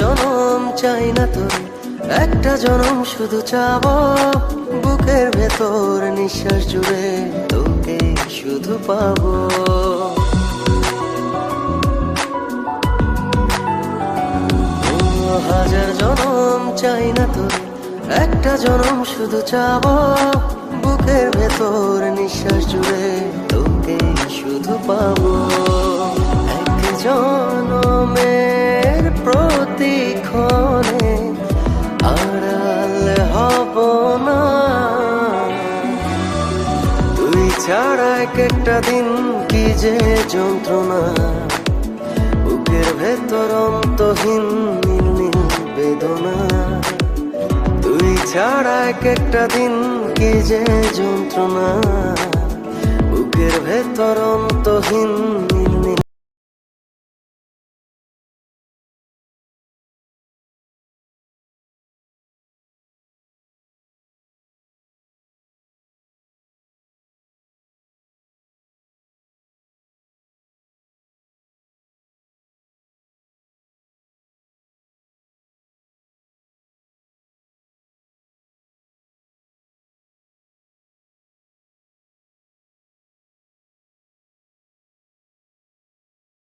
জনম চাই না তোর, একটা জনম শুধু চাবো, বুকের ভেতর নিঃশ্বাস জুড়ে তোকে শুধু পাবো। হাজার জনম চাই না তোর, একটা জনম শুধু চাবো, বুকের ভেতর নিঃশ্বাস জুড়ে তোকে শুধু পাবো। এক জনমের প্রতিক্ষণে আড়াল হব না, তুই ছাড়া এক একটা দিন কি যে যন্ত্রণা, বুকের ভেতর অন্তহীন নীল নীল বেদনা। তুই ছাড়া এক একটা দিন কি যে যন্ত্রণা, বুকের ভেতর অন্তহীন নীল নীল